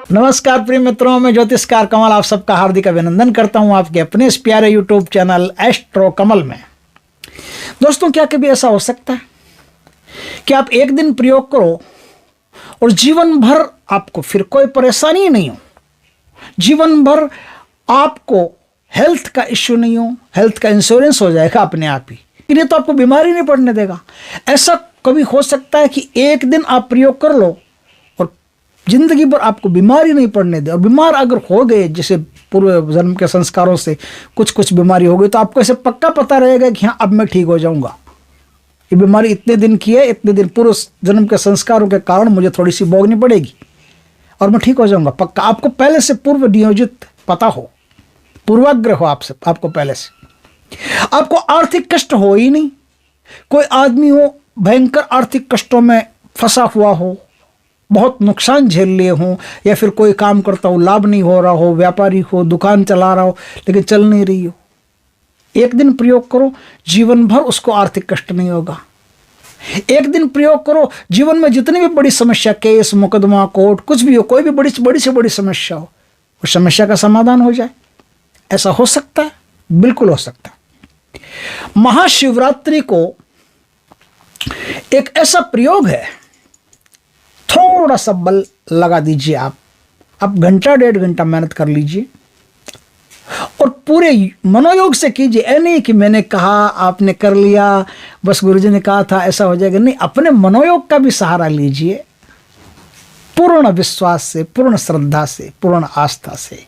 नमस्कार प्रिय मित्रों, मैं ज्योतिषकार कमल आप सबका हार्दिक अभिनंदन करता हूं आपके अपने इस प्यारे यूट्यूब चैनल एस्ट्रो कमल में। दोस्तों, क्या कभी ऐसा हो सकता है कि आप एक दिन प्रयोग करो और जीवन भर आपको फिर कोई परेशानी ही नहीं हो, जीवन भर आपको हेल्थ का इश्यू नहीं हो, हेल्थ का इंश्योरेंस हो जाएगा अपने आप ही, ये तो आपको बीमारी नहीं पड़ने देगा। ऐसा कभी हो सकता है कि एक दिन आप प्रयोग कर लो और जिंदगी भर आपको बीमारी नहीं पड़ने दे। और बीमार अगर हो गए, जैसे पूर्व जन्म के संस्कारों से कुछ बीमारी हो गई, तो आपको ऐसे पक्का पता रहेगा कि हाँ अब मैं ठीक हो जाऊंगा, ये बीमारी इतने दिन की है, इतने दिन पूर्व जन्म के संस्कारों के कारण मुझे थोड़ी सी भोगनी पड़ेगी और मैं ठीक हो जाऊंगा। पक्का आपको पहले से पूर्व नियोजित पता हो, पूर्वाग्रह हो आपको पहले से। आपको आर्थिक कष्ट हो ही नहीं। कोई आदमी हो भयंकर आर्थिक कष्टों में फंसा हुआ हो, बहुत नुकसान झेल लिए हों, या फिर कोई काम करता हो लाभ नहीं हो रहा हो, व्यापारी हो दुकान चला रहा हो लेकिन चल नहीं रही हो, एक दिन प्रयोग करो, जीवन भर उसको आर्थिक कष्ट नहीं होगा। एक दिन प्रयोग करो, जीवन में जितनी भी बड़ी समस्या, केस मुकदमा कोर्ट कुछ भी हो, कोई भी बड़ी से बड़ी समस्या हो, उस समस्या का समाधान हो जाए। ऐसा हो सकता है, बिल्कुल हो सकता है। महाशिवरात्रि को एक ऐसा प्रयोग है, थोड़ा सा बल लगा दीजिए। आप घंटा डेढ़ घंटा मेहनत कर लीजिए और पूरे मनोयोग से कीजिए। ऐ नहीं कि मैंने कहा आपने कर लिया, बस गुरुजी ने कहा था ऐसा हो जाएगा, नहीं, अपने मनोयोग का भी सहारा लीजिए। पूर्ण विश्वास से, पूर्ण श्रद्धा से, पूर्ण आस्था से,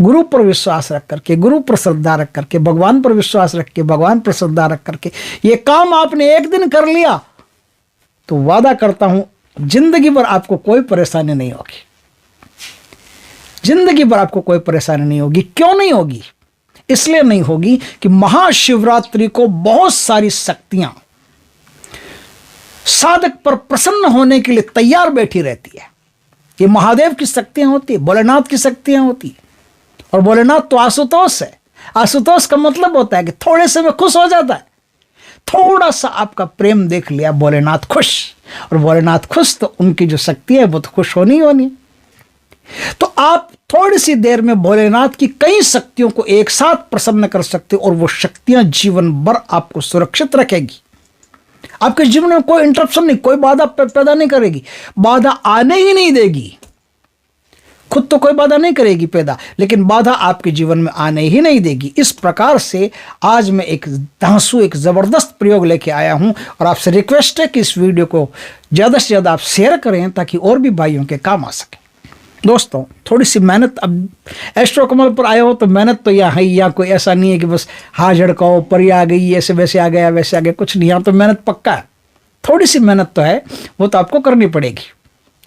गुरु पर विश्वास रख करके, गुरु पर श्रद्धा रख करके, भगवान पर विश्वास रख के, भगवान पर श्रद्धा रख करके ये काम आपने एक दिन कर लिया तो वादा करता हूं जिंदगी भर आपको कोई परेशानी नहीं होगी। जिंदगी भर आपको कोई परेशानी नहीं होगी। क्यों नहीं होगी? इसलिए नहीं होगी कि महाशिवरात्रि को बहुत सारी शक्तियां साधक पर प्रसन्न होने के लिए तैयार बैठी रहती है। ये महादेव की शक्तियां होती है, भोलेनाथ की शक्तियां होती है। और भोलेनाथ तो आशुतोष है। आशुतोष का मतलब होता है कि थोड़े से में खुश हो जाता है। थोड़ा सा आपका प्रेम देख लिया, भोलेनाथ खुश, और भोलेनाथ खुश तो उनकी जो शक्ति है वो तो खुश होनी होनी। तो आप थोड़ी सी देर में भोलेनाथ की कई शक्तियों को एक साथ प्रसन्न कर सकते हो और वो शक्तियां जीवन भर आपको सुरक्षित रखेगी। आपके जीवन में कोई इंटरप्शन नहीं, कोई बाधा पैदा नहीं करेगी, बाधा आने ही नहीं देगी। खुद तो कोई बाधा नहीं करेगी पैदा, लेकिन बाधा आपके जीवन में आने ही नहीं देगी। इस प्रकार से आज मैं एक धांसू, एक ज़बरदस्त प्रयोग लेके आया हूं और आपसे रिक्वेस्ट है कि इस वीडियो को ज़्यादा से ज़्यादा आप शेयर करें ताकि और भी भाइयों के काम आ सके। दोस्तों, थोड़ी सी मेहनत, अब एस्ट्रो कमल पर आए हो तो मेहनत तो यहाँ है, या कोई ऐसा नहीं है कि बस हाँ झड़काओ परी आ गई, ऐसे वैसे आ गया वैसे आ गया, कुछ नहीं। यहाँ तो मेहनत पक्का है। थोड़ी सी मेहनत तो है, वो तो आपको करनी पड़ेगी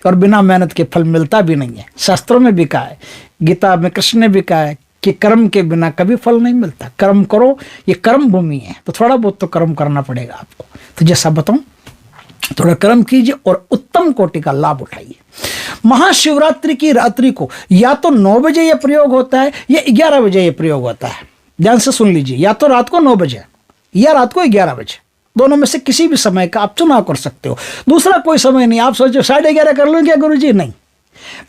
और बिना मेहनत के फल मिलता भी नहीं है। शास्त्रों में भी कहा है, गीता में कृष्ण ने भी कहा है कि कर्म के बिना कभी फल नहीं मिलता। कर्म करो, ये कर्म भूमि है, तो थोड़ा बहुत तो कर्म करना पड़ेगा आपको। तो जैसा बताऊं, थोड़ा कर्म कीजिए और उत्तम कोटि का लाभ उठाइए। महाशिवरात्रि की रात्रि को या तो 9 बजे यह प्रयोग होता है या 11 बजे यह प्रयोग होता है। ध्यान से सुन लीजिए, या तो रात को 9 बजे या रात को 11 बजे, दोनों में से किसी भी समय का आप चुनाव कर सकते हो। दूसरा कोई समय नहीं। आप सोचो 11:30 कर लूँ क्या गुरुजी? नहीं।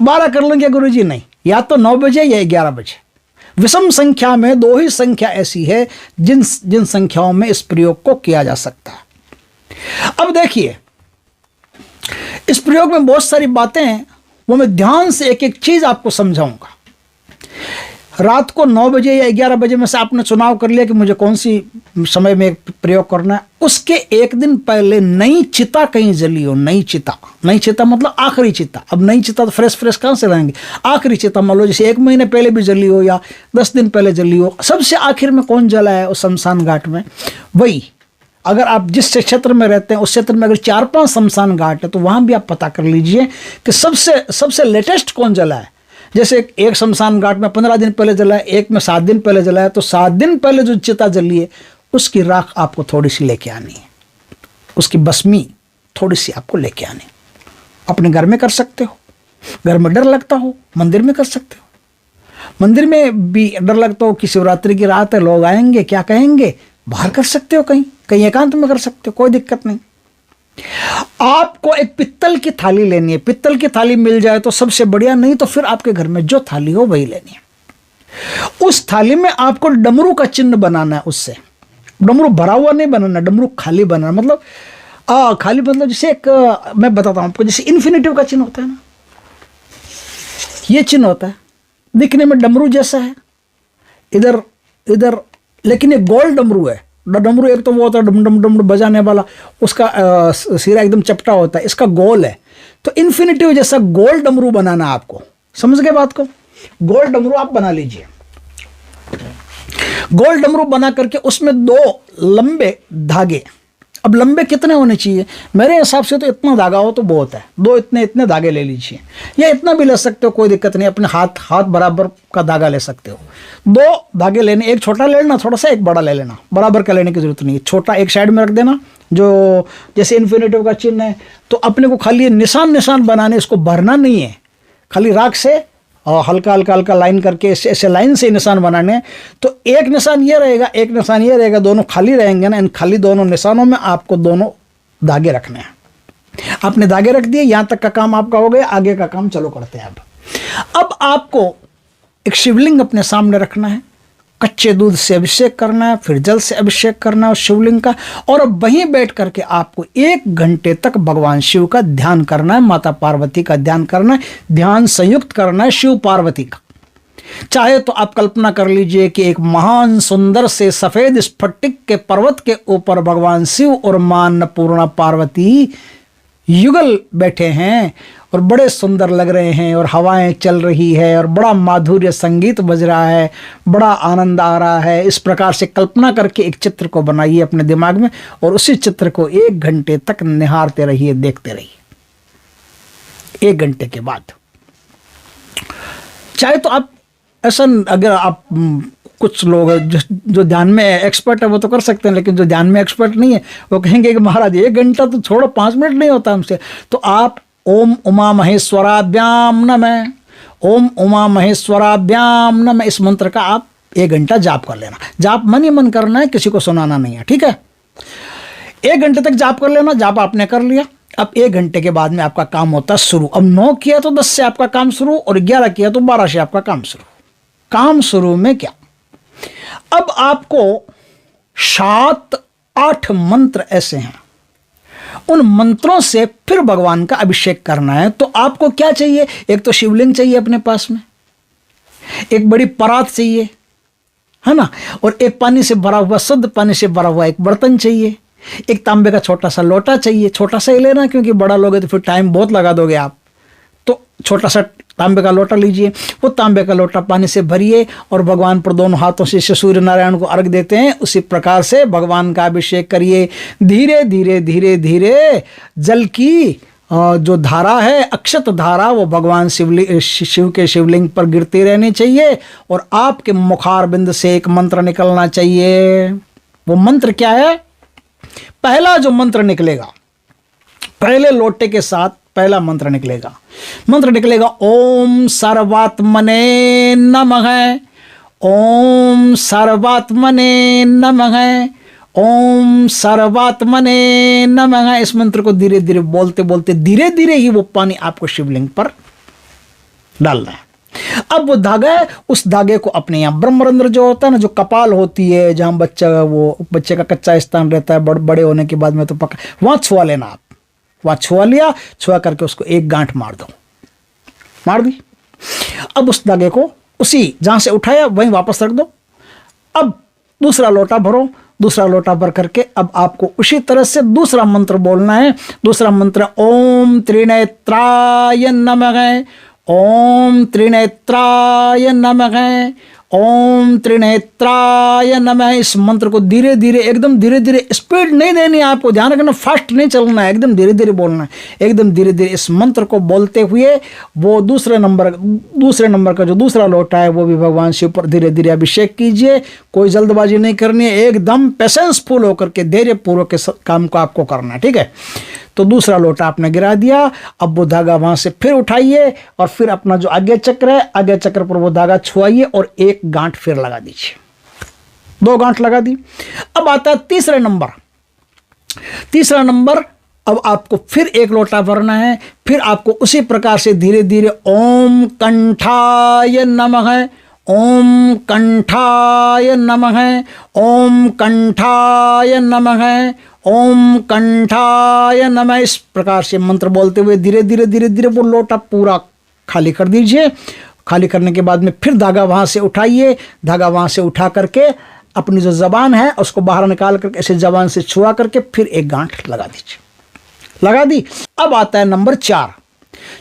12 कर लूँ क्या गुरुजी? नहीं। या तो 9 बजे या 11 बजे। विषम संख्या में 2 ही संख्या ऐसी है जिन संख्याओं में इस प्रयोग को किया जा सकता है। अब देखिए, इस प्रयोग में बहुत सारी बातें हैं, वो मैं ध्यान से एक एक चीज आपको समझाऊंगा। रात को 9 बजे या 11 बजे में से आपने चुनाव कर लिया कि मुझे कौन सी समय में प्रयोग करना है। उसके एक दिन पहले नई चिता कहीं जली हो, नई चिता मतलब आखिरी चिता। अब नई चिता तो फ्रेश कहाँ से लाएंगे? आखिरी चिता मान लो जैसे 1 महीने पहले भी जली हो या 10 दिन पहले जली हो। सबसे आखिर में कौन जला है? उस शमशान घाट में। वही, अगर आप जिस क्षेत्र में रहते हैं उस क्षेत्र में अगर 4-5 शमशान घाट है तो वहां भी आप पता कर लीजिए कि सबसे लेटेस्ट कौन जला है। जैसे एक शमशान घाट में 15 दिन पहले जला है, एक में 7 दिन पहले जला है, तो 7 दिन पहले जो चिता जली है उसकी राख आपको थोड़ी सी लेके आनी है, उसकी भस्मी थोड़ी सी आपको लेके आनी। अपने घर में कर सकते हो, घर में डर लगता हो मंदिर में कर सकते हो। मंदिर में भी डर लगता हो कि शिवरात्रि की रात है, लोग आएंगे क्या कहेंगे, बाहर कर सकते हो, कहीं एकांत में कर सकते हो, कोई दिक्कत नहीं। आपको एक पित्तल की थाली लेनी है। पित्तल की थाली मिल जाए तो सबसे बढ़िया, नहीं तो फिर आपके घर में जो थाली हो वही लेनी है। उस थाली में आपको डमरू का चिन्ह बनाना है। उससे डमरू भरा हुआ नहीं बनाना, डमरू खाली बनाना। मतलब खाली मतलब जैसे एक मैं बताता हूं आपको, जैसे इन्फिनिटिव का चिन्ह होता है ना, ये चिन्ह होता है, दिखने में डमरू जैसा है इधर इधर, लेकिन ये गोल डमरू है। डमरू एक तो वो होता है डम डम डम बजाने वाला, उसका सिरा एकदम चपटा होता है, इसका गोल है। तो इन्फिनिटिव जैसा गोल डमरू बनाना आपको, समझ गए बात को? गोल डमरू आप बना लीजिए। गोल डमरू बना करके उसमें 2 लंबे धागे, अब लंबे कितने होने चाहिए? मेरे हिसाब से तो इतना धागा हो तो बहुत है, 2 इतने धागे ले लीजिए, या इतना भी ले सकते हो, कोई दिक्कत नहीं, अपने हाथ बराबर का धागा ले सकते हो। 2 धागे लेने, एक छोटा ले लेना थोड़ा सा, एक बड़ा ले लेना, बराबर का लेने की जरूरत नहीं है। छोटा एक साइड में रख देना, जो जैसे इन्फिनिटिव का चिन्ह है, तो अपने को खाली निशान बनाने, इसको भरना नहीं है, खाली राख से और हल्का लाइन करके ऐसे लाइन से निशान बनाने हैं। तो एक निशान ये रहेगा, एक निशान ये रहेगा, दोनों खाली रहेंगे ना। इन खाली दोनों निशानों में आपको दोनों धागे रखने हैं। आपने धागे रख दिए, यहां तक का काम आपका हो गया, आगे का काम चलो करते हैं। अब आपको एक शिवलिंग अपने सामने रखना है, कच्चे दूध से अभिषेक करना है, फिर जल से अभिषेक करना है उस शिवलिंग का, और अब वहीं बैठ करके आपको 1 घंटे तक भगवान शिव का ध्यान करना है, माता पार्वती का ध्यान करना है, ध्यान संयुक्त करना है शिव पार्वती का। चाहे तो आप कल्पना कर लीजिए कि एक महान सुंदर से सफेद स्फटिक के पर्वत के ऊपर भगवान शिव और मां अन्नपूर्णा पार्वती युगल बैठे हैं और बड़े सुंदर लग रहे हैं, और हवाएं चल रही है, और बड़ा माधुर्य संगीत बज रहा है, बड़ा आनंद आ रहा है। इस प्रकार से कल्पना करके एक चित्र को बनाइए अपने दिमाग में, और उसी चित्र को 1 घंटे तक निहारते रहिए, देखते रहिए। 1 घंटे के बाद चाहे तो आप ऐसा, अगर आप कुछ लोग जो ध्यान में एक्सपर्ट है वो तो कर सकते हैं, लेकिन जो ध्यान में एक्सपर्ट नहीं है वो कहेंगे कि महाराज 1 घंटा तो छोड़ो, 5 मिनट नहीं होता हमसे। तो आप ओम उमा महेश्वराभ्याम नमः, ओम उमा महेश्वराभ्याम नमः, इस मंत्र का आप 1 घंटा जाप कर लेना। जाप मन ही मन करना है, किसी को सुनाना नहीं है, ठीक है? 1 घंटे तक जाप कर लेना। जाप आपने कर लिया। अब 1 घंटे के बाद में आपका काम होता है शुरू। अब 9 किया तो 10 से आपका काम शुरू, और 11 किया तो 12 से आपका काम शुरू। काम शुरू में क्या, अब आपको 7-8 मंत्र ऐसे हैं, उन मंत्रों से फिर भगवान का अभिषेक करना है। तो आपको क्या चाहिए? एक तो शिवलिंग चाहिए अपने पास में, एक बड़ी परात चाहिए, है ना, और एक पानी से भरा हुआ, शुद्ध पानी से भरा हुआ एक बर्तन चाहिए, एक तांबे का छोटा सा लोटा चाहिए। छोटा सा ही लेना, क्योंकि बड़ा लोगे तो फिर टाइम बहुत लगा दोगे आप, तो छोटा सा तांबे का लोटा लीजिए। वो तांबे का लोटा पानी से भरिए और भगवान पर दोनों हाथों से सूर्य नारायण को अर्घ देते हैं, उसी प्रकार से भगवान का अभिषेक करिए। धीरे धीरे धीरे धीरे जल की जो धारा है, अक्षत धारा, वो भगवान शिव के शिवलिंग पर गिरती रहनी चाहिए, और आपके मुखारबिंद से एक मंत्र निकलना चाहिए। वो मंत्र क्या है? पहला जो मंत्र निकलेगा, पहले लोटे के साथ पहला मंत्र निकलेगा, मंत्र निकलेगा ओम सर्वात्मने नमः, ओम सर्वात्मने नमः, ओम सर्वात्मने नमः। इस मंत्र को धीरे धीरे बोलते बोलते धीरे धीरे ही वो पानी आपको शिवलिंग पर डालना है। अब वो धागा है, उस धागे को अपने यहाँ ब्रह्मरंध्र जो होता है ना, जो कपाल होती है, जहाँ बच्चे का कच्चा स्थान रहता है, बड़े होने के बाद में तो पका, वहाँ छुआ लेना आप। वहाँ छुआ लिया, छुआ करके उसको एक गांठ मार दो, मार दी। अब उस धागे को उसी जहाँ से उठाया वहीं वापस रख दो। अब दूसरा लोटा भरो, दूसरा लोटा भर करके अब आपको उसी तरह से दूसरा मंत्र बोलना है। दूसरा मंत्र ओम त्रिनेत्राय नमः, ओम त्रिनेत्राय नमः, ओम त्रिनेत्राय नमः। इस मंत्र को धीरे धीरे, एकदम धीरे धीरे, स्पीड नहीं देनी है आपको, ध्यान रखना, फास्ट नहीं चलना है, एकदम धीरे धीरे बोलना है, एकदम धीरे धीरे। इस मंत्र को बोलते हुए वो दूसरे नंबर का जो दूसरा लोटा है वो भी भगवान शिव पर धीरे धीरे अभिषेक कीजिए। कोई जल्दबाजी नहीं करनी है, एकदम पेशेंसफुल होकर के धैर्यपूर्वक के काम को आपको करना है, ठीक है? तो दूसरा लोटा आपने गिरा दिया। अब वो धागा वहां से फिर उठाइए और फिर अपना जो आगे चक्र है, आगे चक्र पर वो धागा छुआइए और एक गांठ फिर लगा दीजिए। 2 गांठ लगा दी। अब आता है तीसरा नंबर। तीसरा नंबर अब आपको फिर एक लोटा भरना है। फिर आपको उसी प्रकार से धीरे धीरे ओम कंठाय नमः, ओम कंठाय नमः, ओम कंठाय नमः, ओम कंठाय नमः, इस प्रकार से मंत्र बोलते हुए धीरे धीरे धीरे धीरे वो लोटा पूरा खाली कर दीजिए। खाली करने के बाद में फिर धागा वहाँ से उठाइए। धागा वहाँ से उठा करके अपनी जो ज़बान है उसको बाहर निकाल करके ऐसे ज़बान से छुआ करके फिर एक गांठ लगा दीजिए। लगा दी। अब आता है नंबर 4।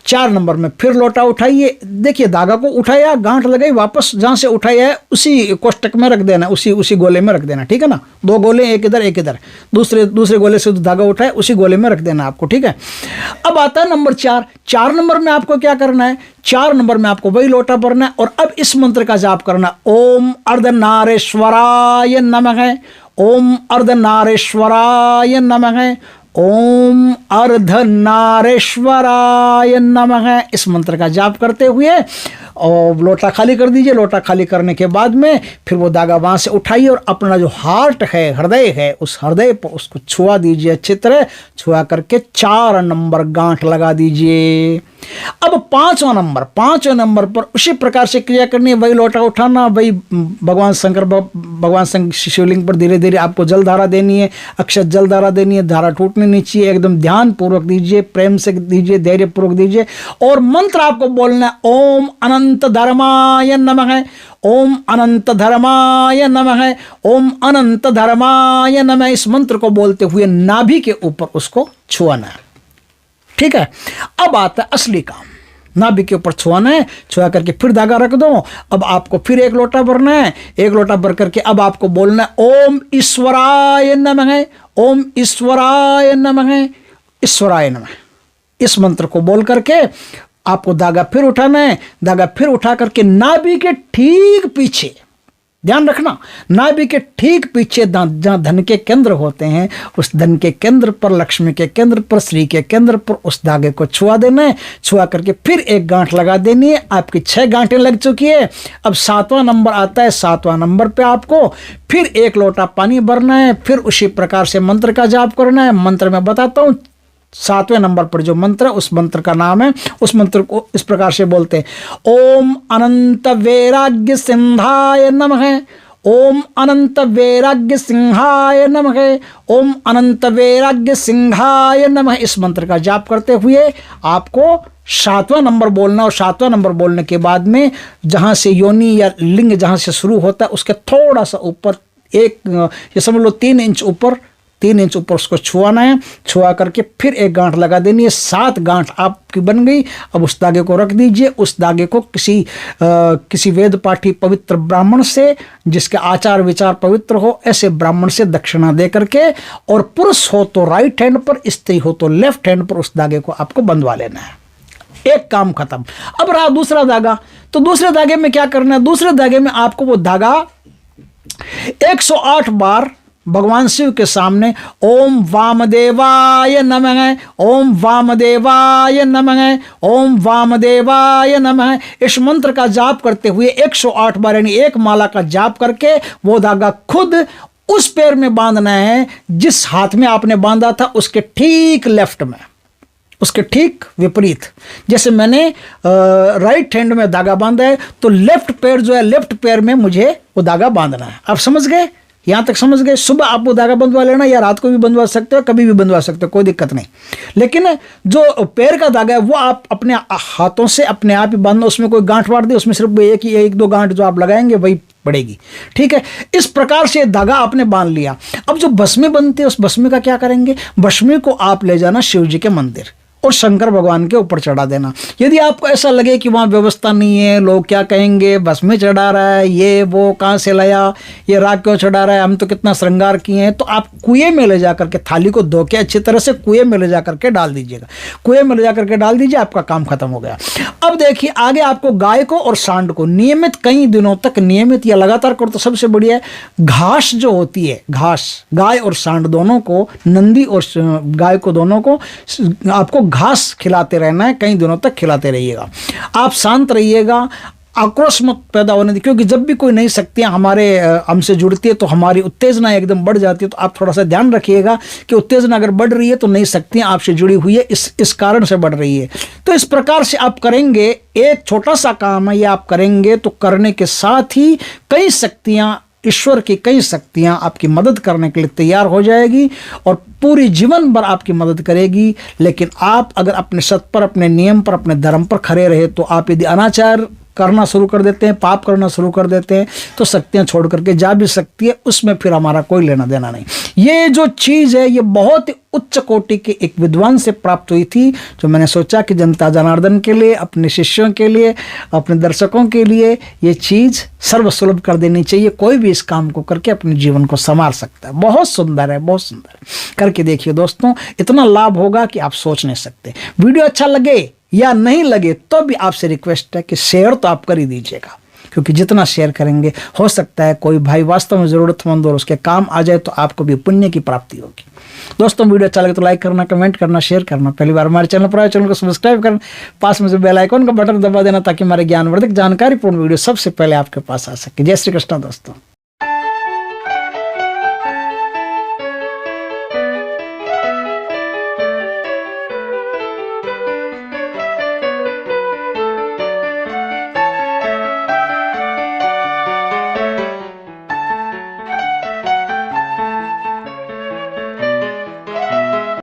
4 नंबर में फिर लोटा उठाइए। देखिए धागा को उठाया, गांठ लगाई, वापस जहाँ से उठाया है उसी कोष्टक में रख देना, उसी गोले में रख देना, ठीक है ना। 2 गोले, एक इधर एक इधर, दूसरे गोले से धागा उठाए उसी गोले में रख देना आपको, ठीक है। अब आता है नंबर 4। 4 नंबर में आपको क्या करना है? 4 नंबर में आपको वही लोटा भरना है और अब इस मंत्र का जाप करना। ओम अर्धनारेश्वराय नमः, ओम अर्धनारेश्वराय नमः, ओम अर्धनारेश्वराय नमः, इस मंत्र का जाप करते हुए और लोटा खाली कर दीजिए। लोटा खाली करने के बाद में फिर वो धागा वहाँ से उठाइए और अपना जो हार्ट है, हृदय है, उस हृदय पर उसको छुआ दीजिए अच्छी तरह। छुआ करके 4 नंबर गांठ लगा दीजिए। अब 5वां नंबर पर उसी प्रकार से क्रिया करनी है। वही लोटा उठाना, वही भगवान शिवलिंग पर धीरे धीरे आपको जल धारा देनी है, अक्षत जल धारा देनी है। धारा टूटनी नहीं चाहिए, एकदम ध्यान पूर्वक दीजिए, प्रेम से दीजिए, धैर्य पूर्वक दीजिए। और मंत्र आपको बोलना है ओम अनंत धर्माय नमः, ओम अनंत धर्माय नमः, ओम अनंत धर्माय नमः, इस मंत्र को बोलते हुए नाभि के ऊपर उसको छुआना है, ठीक है। अब आता है असली काम। नाभि के ऊपर छुआना है, छुआ करके फिर धागा रख दो। अब आपको फिर एक लोटा भरना है। एक लोटा भर करके अब आपको बोलना है ओम ईश्वराय नमः, ओम ईश्वराय नमः, ईश्वराय नमः, इस मंत्र को बोल करके आपको धागा फिर उठाना है। धागा फिर उठा करके नाभि के ठीक पीछे, ध्यान रखना, नाभि के ठीक पीछे जहाँ धन के केंद्र होते हैं, उस धन के केंद्र पर, लक्ष्मी के केंद्र पर, श्री के केंद्र पर उस धागे को छुआ देना है। छुआ करके फिर एक गांठ लगा देनी है। आपकी 6 गांठें लग चुकी है। अब 7वां नंबर आता है। 7वां नंबर पे आपको फिर एक लोटा पानी भरना है। फिर उसी प्रकार से मंत्र का जाप करना है। मंत्र मैं बताता हूँ। 7वें नंबर पर जो मंत्र है उस मंत्र का नाम है, उस मंत्र को इस प्रकार से बोलते हैं ओम अनंत वैराग्य सिंहाय नमः, ओम अनंत वैराग्य सिंहाय नमः, ओम अनंत वैराग्य सिंहाय नमः, इस मंत्र का जाप करते हुए आपको 7वां नंबर बोलना। और 7वां नंबर बोलने के बाद में जहाँ से योनि या लिंग जहाँ से शुरू होता है उसके थोड़ा सा ऊपर, एक ये समझ लो 3 इंच ऊपर, 3 इंच ऊपर उसको छुआना है। छुआ करके फिर एक गांठ लगा देनी है। 7 गांठ आपकी बन गई। अब उस धागे को रख दीजिए। उस धागे को किसी वेद पाठी पवित्र ब्राह्मण से, जिसके आचार विचार पवित्र हो, ऐसे ब्राह्मण से दक्षिणा दे करके, और पुरुष हो तो राइट हैंड पर, स्त्री हो तो लेफ्ट हैंड पर उस धागे को आपको बंधवा लेना है। एक काम खत्म। अब रहा दूसरा धागा। तो दूसरे धागे में क्या करना है? दूसरे धागे में आपको वो धागा 108 बार भगवान शिव के सामने ओम वामदेवाय नमः, ओम वामदेवाय नमः, ओम वामदेवाय नमः, इस मंत्र का जाप करते हुए 108 बार, यानी एक माला का जाप करके वो धागा खुद उस पैर में बांधना है जिस हाथ में आपने बांधा था, उसके ठीक लेफ्ट में, उसके ठीक विपरीत। जैसे मैंने राइट हैंड में धागा बांधा है तो लेफ्ट पैर जो है, लेफ्ट पैर में मुझे वो धागा बांधना है। आप समझ गए? यहाँ तक समझ गए? सुबह आप वो धागा बंधवा लेना, या रात को भी बंधवा सकते हो, कभी भी बंधवा सकते हो, कोई दिक्कत नहीं। लेकिन जो पैर का धागा है वो आप अपने हाथों से अपने आप ही बांधना। उसमें कोई गांठ वाट दे, उसमें सिर्फ एक दो गांठ जो आप लगाएंगे वही पड़ेगी, ठीक है। इस प्रकार से धागा आपने बांध लिया। अब जो भस्में बनते हैं उस भस्मे का क्या करेंगे? भस्मे को आप ले जाना शिव जी के मंदिर और शंकर भगवान के ऊपर चढ़ा देना। यदि आपको ऐसा लगे कि वहाँ व्यवस्था नहीं है, लोग क्या कहेंगे, भस्में चढ़ा रहा है, ये वो कहाँ से लाया, ये राख क्यों चढ़ा रहा है, हम तो कितना श्रृंगार किए हैं, तो आप कुएं में ले जा करके थाली को धो के अच्छी तरह से कुएं में ले जा करके डाल दीजिएगा। कुएं में ले जा करके डाल दीजिए, आपका काम खत्म हो गया। अब देखिए आगे आपको गाय को और सांड को नियमित, कई दिनों तक नियमित या लगातार करो तो सबसे बढ़िया है। घास जो होती है, घास, गाय और सांड दोनों को, नंदी और गाय को दोनों को आपको घास खिलाते रहना है। कई दिनों तक खिलाते रहिएगा। आप शांत रहिएगा। आक्रोश मत पैदा होने दी, क्योंकि जब भी कोई नई शक्तियाँ हमारे हमसे जुड़ती है तो हमारी उत्तेजना एकदम बढ़ जाती है। तो आप थोड़ा सा ध्यान रखिएगा कि उत्तेजना अगर बढ़ रही है तो नई शक्तियाँ आपसे जुड़ी हुई है, इस कारण से बढ़ रही है। तो इस प्रकार से आप करेंगे, एक छोटा सा काम है ये आप करेंगे तो करने के साथ ही कई शक्तियाँ, ईश्वर की कई शक्तियाँ आपकी मदद करने के लिए तैयार हो जाएगी और पूरी जीवन भर आपकी मदद करेगी। लेकिन आप अगर अपने सत्य पर, अपने नियम पर, अपने धर्म पर खड़े रहे तो आप यदि अनाचार करना शुरू कर देते हैं, पाप करना शुरू कर देते हैं, तो शक्तियाँ छोड़ करके जा भी सकती है, उसमें फिर हमारा कोई लेना देना नहीं। ये जो चीज़ है ये बहुत ही उच्च कोटि के एक विद्वान से प्राप्त हुई थी, जो मैंने सोचा कि जनता जनार्दन के लिए, अपने शिष्यों के लिए, अपने दर्शकों के लिए ये चीज़ सर्वसुलभ कर देनी चाहिए। कोई भी इस काम को करके अपने जीवन को संवार सकता है। बहुत सुंदर है, बहुत सुंदर, करके देखिए दोस्तों, इतना लाभ होगा कि आप सोच नहीं सकते। वीडियो अच्छा लगे या नहीं लगे तो भी आपसे रिक्वेस्ट है कि शेयर तो आप कर ही दीजिएगा, क्योंकि जितना शेयर करेंगे हो सकता है कोई भाई वास्तव में ज़रूरतमंद और उसके काम आ जाए तो आपको भी पुण्य की प्राप्ति होगी। दोस्तों वीडियो अच्छा लगे तो लाइक करना, कमेंट करना, शेयर करना। पहली बार हमारे चैनल पर आए, चैनल को सब्सक्राइब करना, पास में से बेल आइकन का बटन दबा देना ताकि हमारे ज्ञानवर्धक जानकारीपूर्ण वीडियो सबसे पहले आपके पास आ सके। जय श्री कृष्ण दोस्तों।